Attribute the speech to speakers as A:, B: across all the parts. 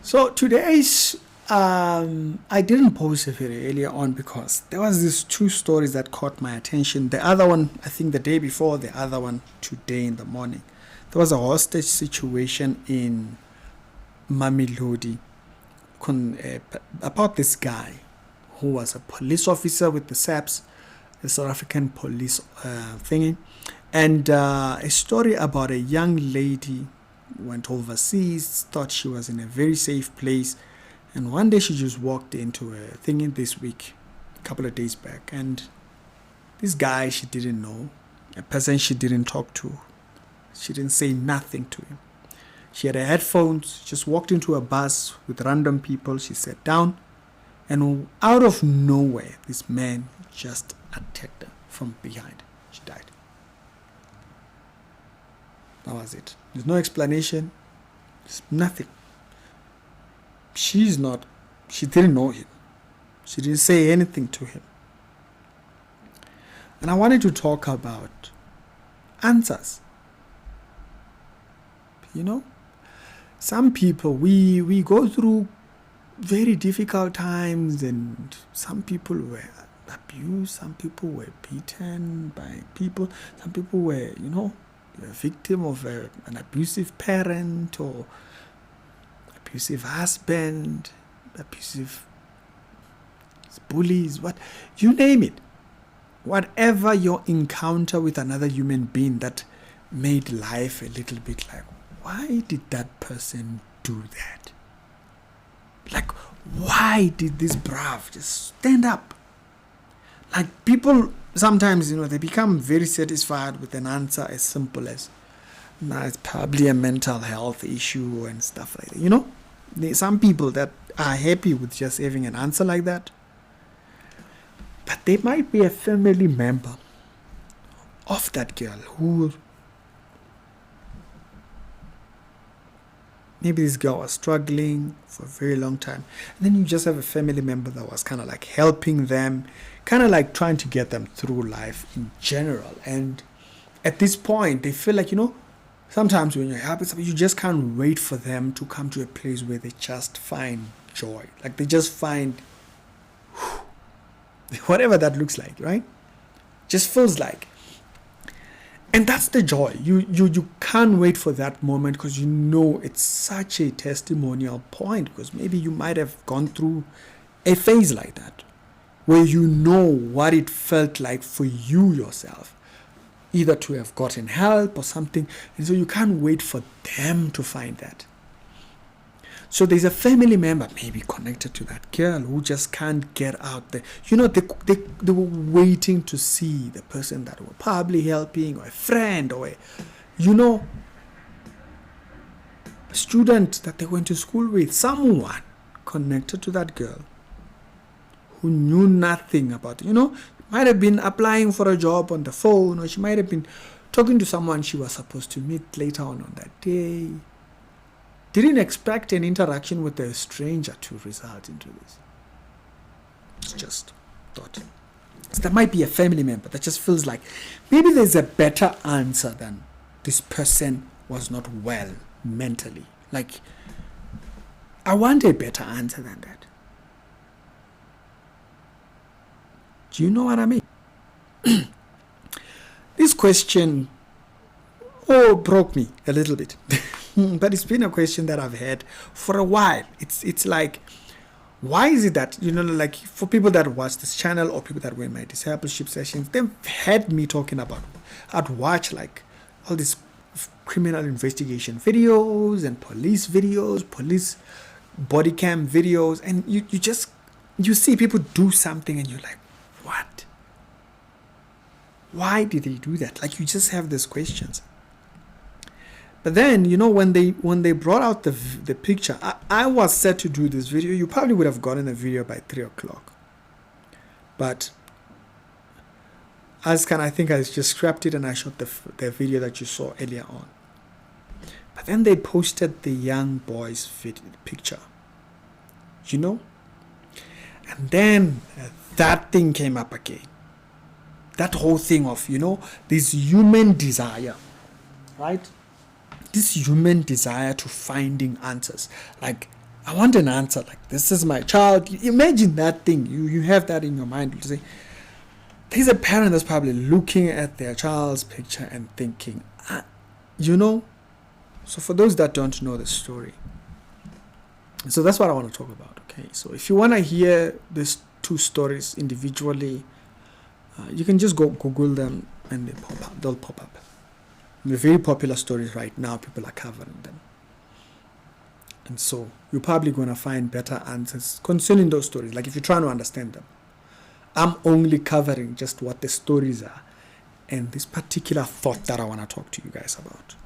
A: So today's I didn't post a video earlier on because there was these two stories that caught my attention. The other one, I think the day before, the other one today in the morning. There was a hostage situation in Mamelodi about this guy who was a police officer with the SAPS, the South African police thingy, and a story about a young lady went overseas, thought she was in a very safe place, and one day she just walked into a thingy this week, a couple of days back, and this guy she didn't know, a person she didn't talk to, she didn't say nothing to him. She had her headphones, just walked into a bus with random people. She sat down, and out of nowhere, this man just attacked her from behind. She died. That was it. There's no explanation. There's nothing. She didn't know him. She didn't say anything to him. And I wanted to talk about answers. You know, some people, we go through very difficult times, and some people were abused, some people were beaten by people, some people were, a victim of an abusive parent or abusive husband, abusive bullies, what you name it. Whatever your encounter with another human being that made life a little bit like, why did that person do that? Like, why did this brav just stand up? Like, people sometimes, they become very satisfied with an answer as simple as, it's probably a mental health issue and stuff like that. There's some people that are happy with just having an answer like that. But they might be a family member of that girl who, maybe this girl was struggling for a very long time. And then you just have a family member that was kind of like helping them, kind of like trying to get them through life in general. And at this point, they feel like, sometimes when you're helping somebody, you just can't wait for them to come to a place where they just find joy. Like they just find whatever that looks like, right? Just feels like. And that's the joy. You can't wait for that moment because it's such a testimonial point, because maybe you might have gone through a phase like that where what it felt like for you yourself, either to have gotten help or something, and so you can't wait for them to find that. So there's a family member maybe connected to that girl who just can't get out there. They were waiting to see the person that were probably helping, or a friend, or a student that they went to school with, someone connected to that girl who knew nothing about it. Might have been applying for a job on the phone, or she might have been talking to someone she was supposed to meet later on that day. Didn't expect an interaction with a stranger to result into this. It's just thought. So there might be a family member that just feels like maybe there's a better answer than this person was not well mentally. Like, I want a better answer than that. Do you know what I mean? This question broke me a little bit. But it's been a question that I've had for a while. It's like, why is it that, like for people that watch this channel or people that were in my discipleship sessions, they've had me talking about, I'd watch like all these criminal investigation videos and police videos, police body cam videos, and you see people do something and you're like, what? Why did they do that? Like, you just have these questions. But then, when they brought out the picture, I was set to do this video. You probably would have gotten a video by 3 o'clock. But I think I just scrapped it and I shot the video that you saw earlier on. But then they posted the young boy's picture. And then that thing came up again. That whole thing of, this human desire, right? This human desire to finding answers. Like, I want an answer. Like, this is my child. Imagine that thing. You have that in your mind. You say, there's a parent that's probably looking at their child's picture and thinking, you know. So for those that don't know the story, so that's what I want to talk about. Okay, so if you want to hear these two stories individually, you can just go Google them and they'll pop up. They're very popular stories right now. People are covering them. And so you're probably going to find better answers concerning those stories. Like if you're trying to understand them. I'm only covering just what the stories are and this particular thought that I want to talk to you guys about.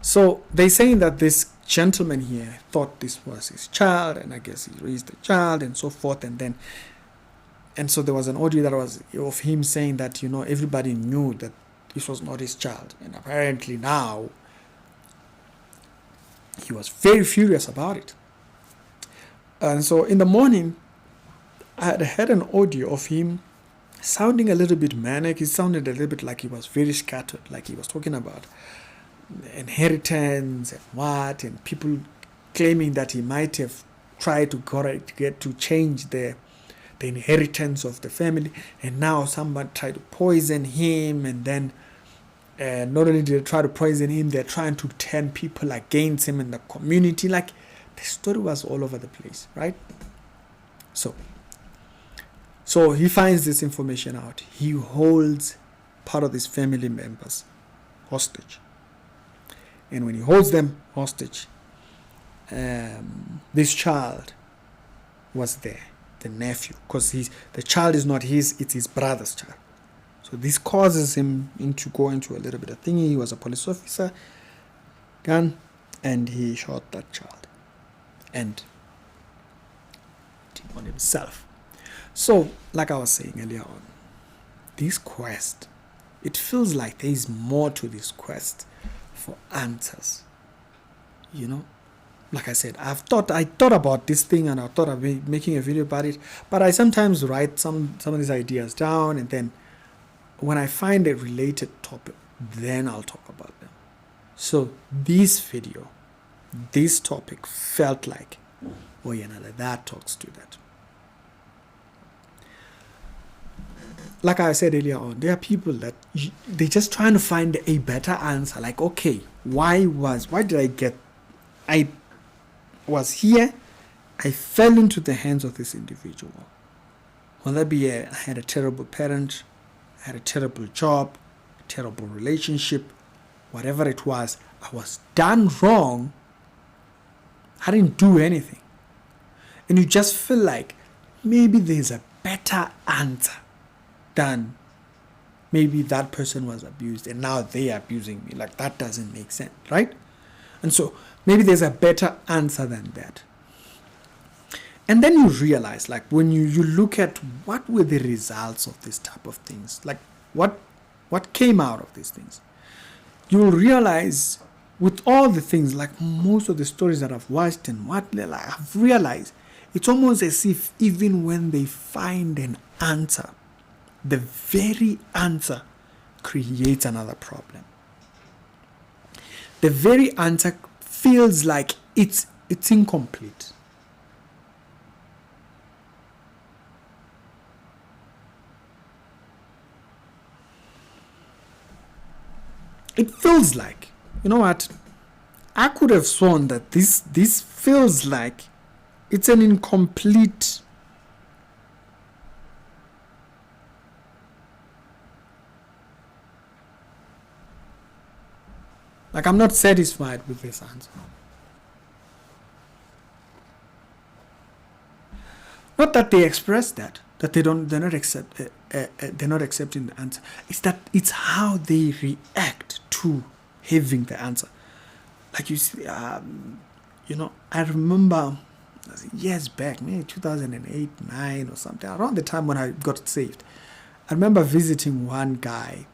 A: So they're saying that this gentleman here thought this was his child, and I guess he raised the child and so forth, and so there was an audio that was of him saying that, you know, everybody knew that this was not his child, and apparently now he was very furious about it. And so in the morning, I had heard an audio of him sounding a little bit manic. He sounded a little bit like he was very scattered, like he was talking about inheritance and what, and people claiming that he might have tried to change the inheritance of the family, and now someone tried to poison him, and then not only did they try to poison him, they're trying to turn people against him in the community. Like, the story was all over the place, right? So he finds this information out. He holds part of his family members hostage. And when he holds them hostage, this child was there, the nephew, because the child is not his, it's his brother's child. So this causes him to go into a little bit of thingy. He was a police officer, gun, and he shot that child and on himself. So, like I was saying earlier on, this quest, it feels like there is more to this quest for answers. You know, like I said, I thought about this thing, and I thought of making a video about it, but I sometimes write some of these ideas down, and then when I find a related topic, then I'll talk about them. So this video, this topic felt like, oh yeah, that talks to that. Like I said earlier on, there are people that they're just trying to find a better answer. Like, okay, I was here, I fell into the hands of this individual. Will that be I had a terrible parent, I had a terrible job, a terrible relationship, whatever it was, I was done wrong. I didn't do anything. And you just feel like maybe there's a better answer than maybe that person was abused and now they are abusing me. Like, that doesn't make sense, right? And so maybe there's a better answer than that. And then you realize, like, when you look at what were the results of this type of things, like what came out of these things, you will realize with all the things, like most of the stories that I've watched and I've realized, it's almost as if even when they find an answer, the very answer creates another problem. The very answer feels like it's incomplete. It feels like, you know what? I could have sworn that this feels like it's an incomplete. Like, I'm not satisfied with this answer. Not that they express that they're not accepting the answer. It's that it's how they react to having the answer. Like, you see, you know, I remember years back, maybe 2008, 9 or something, around the time when I got saved. I remember visiting one guy,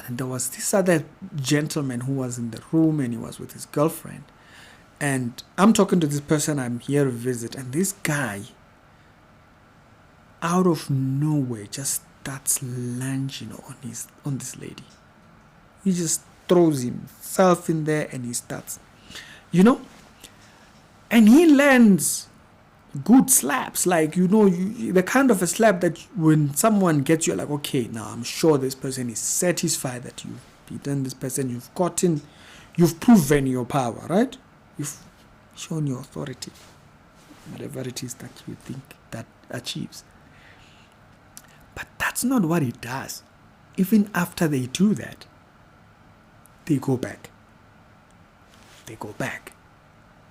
A: and there was this other gentleman who was in the room, and he was with his girlfriend. And I'm talking to this person I'm here to visit, and this guy, out of nowhere, just starts lunging on this lady. He just throws himself in there, and he starts, you know. And he lands good slaps, like, the kind of a slap that when someone gets you, like, okay, now I'm sure this person is satisfied that you've beaten this person, you've proven your power, right? You've shown your authority, whatever it is that you think that achieves. But that's not what it does. Even after they do that, they go back. They go back.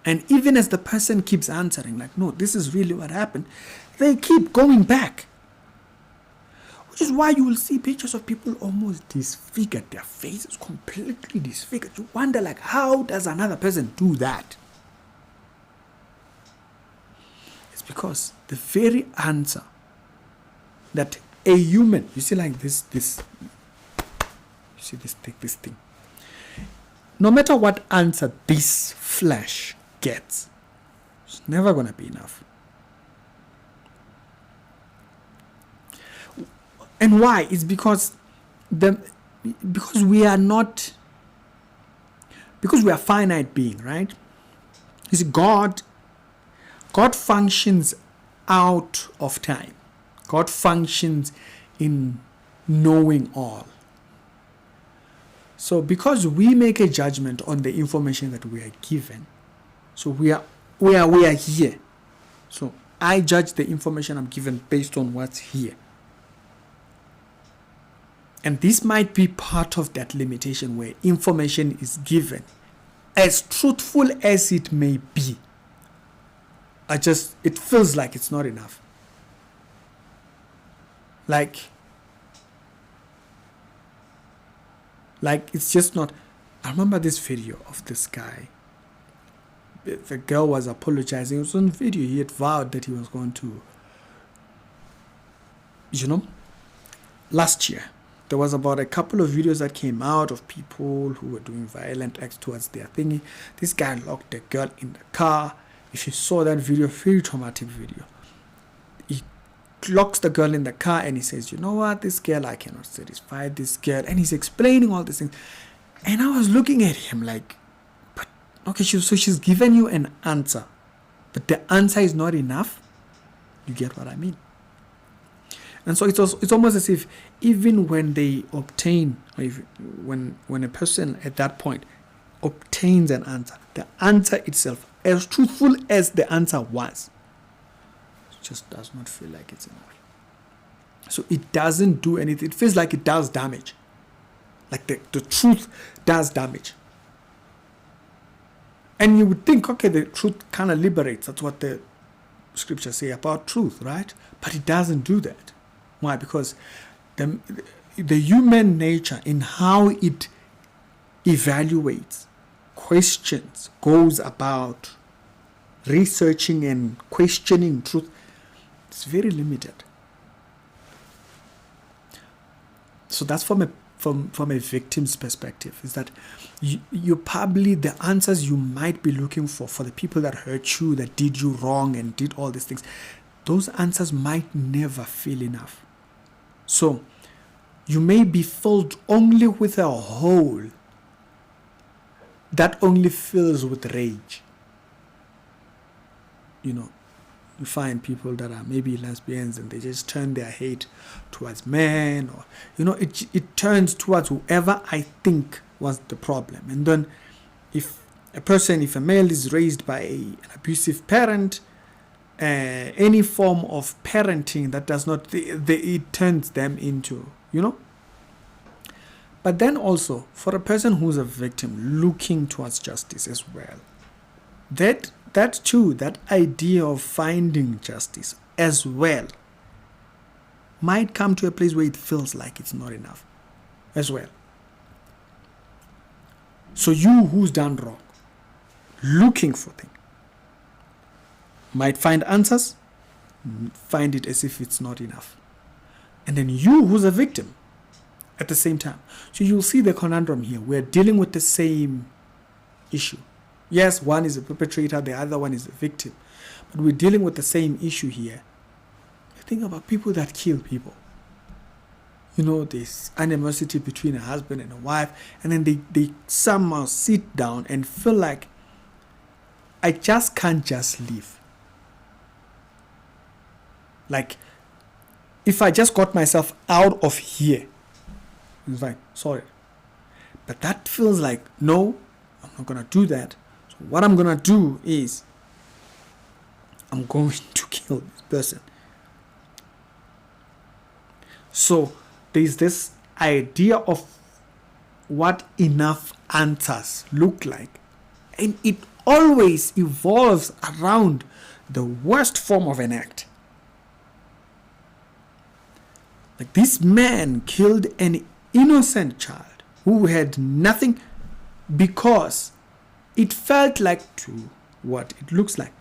A: And even as the person keeps answering, like, no, this is really what happened, they keep going back. Which is why you will see pictures of people almost disfigured, their faces completely disfigured. You wonder, like, how does another person do that? It's because the very answer that a human, you see, like this, you see this thing. No matter what answer this flesh gets, it's never going to be enough. And why? It's because we are finite being, right? You see, God functions out of time. God functions in knowing all. So because we make a judgment on the information that we are given, so we are here. So I judge the information I'm given based on what's here. And this might be part of that limitation where information is given, as truthful as it may be. It feels like it's not enough. Like it's just not. I remember this video of this guy. The girl was apologizing. It was on video. He had vowed that he was going to, last year, there was about a couple of videos that came out of people who were doing violent acts towards their thingy. This guy locked the girl in the car. If you saw that video, very traumatic video. He locks the girl in the car and he says, you know what, this girl, I cannot satisfy this girl. And he's explaining all these things. And I was looking at him like, but okay, so she's given you an answer, but the answer is not enough. You get what I mean? And so it's almost as if even when they obtain, when a person at that point obtains an answer, the answer itself, as truthful as the answer was, just does not feel like it's enough. So it doesn't do anything. It feels like it does damage. Like the truth does damage. And you would think, okay, the truth kind of liberates. That's what the scriptures say about truth, right? But it doesn't do that. Why? Because the human nature in how it evaluates, questions, goes about researching and questioning truth, it's very limited. So that's from a victim's perspective, is that you probably, the answers you might be looking for the people that hurt you, that did you wrong and did all these things, those answers might never feel enough. So you may be filled only with a hole that only fills with rage. You find people that are maybe lesbians and they just turn their hate towards men, or it turns towards whoever I think was the problem. And then if a male is raised by an abusive parent, any form of parenting that does not, it turns them into, But then also, for a person who's a victim looking towards justice as well, that too, that idea of finding justice as well, might come to a place where it feels like it's not enough as well. So you who's done wrong, looking for things, might find answers, find it as if it's not enough. And then you who's a victim at the same time. So you'll see the conundrum here. We're dealing with the same issue. Yes, one is a perpetrator, the other one is a victim. But we're dealing with the same issue here. Think about people that kill people. This animosity between a husband and a wife, and then they somehow sit down and feel like I just can't just leave. Like, if I just got myself out of here, it's fine, sorry. But that feels like, no, I'm not going to do that. So what I'm going to do is, I'm going to kill this person. So there's this idea of what enough answers look like. And it always evolves around the worst form of an act. Like, this man killed an innocent child who had nothing, because it felt like to what it looks like.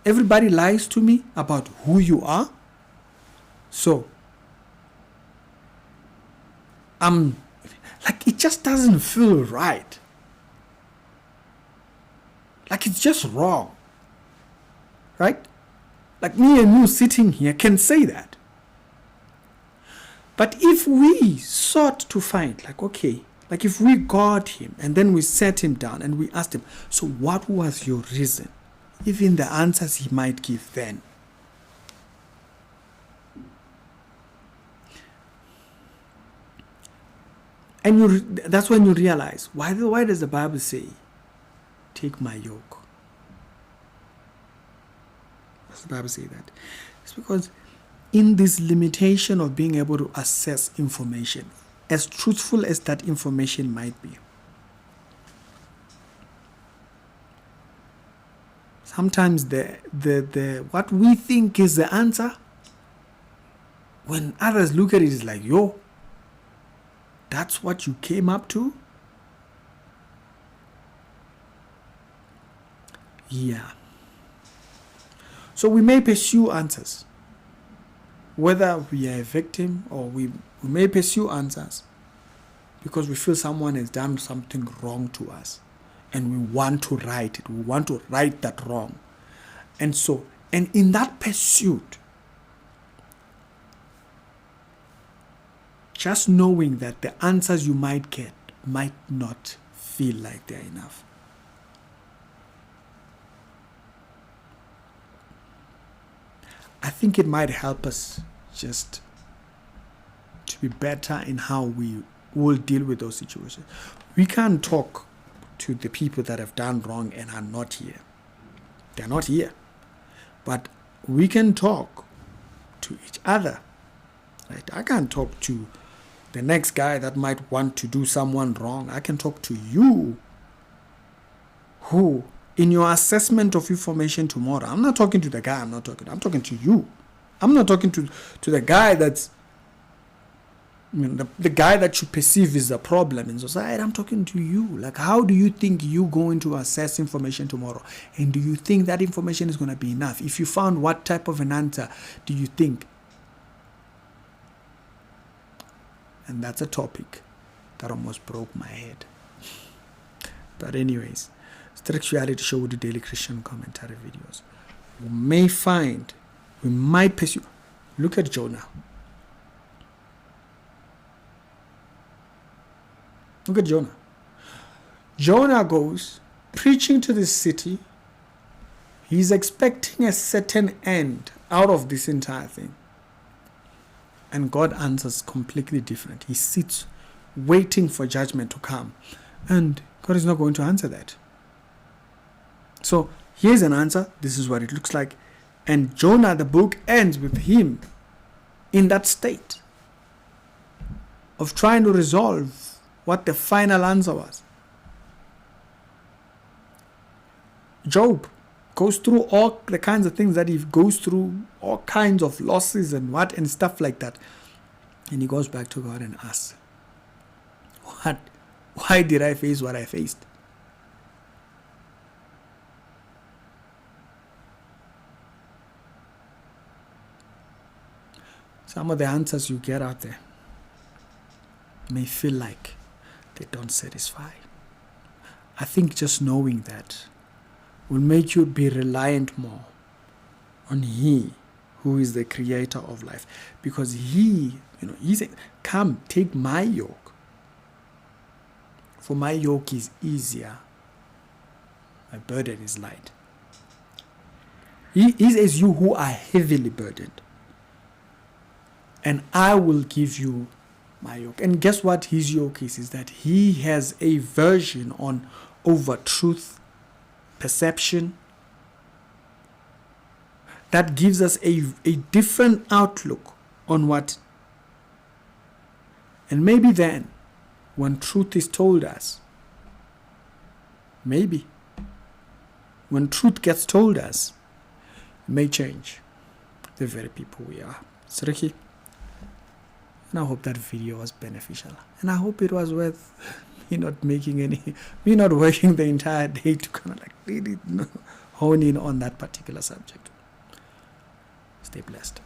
A: Everybody lies to me about who you are. So, like, it just doesn't feel right. Like, it's just wrong. Right? Like, me and you sitting here can say that. But if we sought to find, like, okay, like if we got him and then we sat him down and we asked him, so what was your reason? Even the answers he might give then. And that's when you realize, why does the Bible say, take my yoke? Why does the Bible say that? It's because in this limitation of being able to assess information, as truthful as that information might be, sometimes the what we think is the answer, when others look at it, it's like, yo, that's what you came up to? Yeah. So we may pursue answers. Whether we are a victim or we may pursue answers because we feel someone has done something wrong to us and we want to right it. We want to right that wrong. And in that pursuit, just knowing that the answers you might get might not feel like they're enough. I think it might help us just to be better in how we will deal with those situations. We can't talk to the people that have done wrong and are not here. They're not here. But we can talk to each other. Right? I can't talk to the next guy that might want to do someone wrong. I can talk to you who, in your assessment of information tomorrow, I'm not talking to the guy I'm talking to you. I'm not talking to the guy that's, the guy that you perceive is a problem in society. I'm talking to you. Like, how do you think you're going to assess information tomorrow? And do you think that information is going to be enough? If you found, what type of an answer do you think? And that's a topic that almost broke my head. But anyways, Strict Reality Show with the Daily Christian Commentary videos. We might pursue. Look at Jonah. Look at Jonah. Jonah goes preaching to this city. He's expecting a certain end out of this entire thing. And God answers completely different. He sits waiting for judgment to come. And God is not going to answer that. So here's an answer. This is what it looks like. And Jonah, the book ends with him in that state of trying to resolve what the final answer was. Job goes through all the kinds of things that he goes through, all kinds of losses and stuff like that. And he goes back to God and asks, why did I face what I faced? Some of the answers you get out there may feel like they don't satisfy. I think just knowing that will make you be reliant more on He who is the creator of life. Because He, He said, come, take my yoke. For my yoke is easier, my burden is light. He is as you who are heavily burdened, and I will give you my yoke. And guess what his yoke is that he has a version on over truth, perception, that gives us a different outlook on what. And maybe then, when truth is told us, maybe when truth gets told us, it may change the very people we are. It's Ricky. And I hope that video was beneficial. And I hope it was worth me not working the entire day to kind of like really hone in on that particular subject. Stay blessed.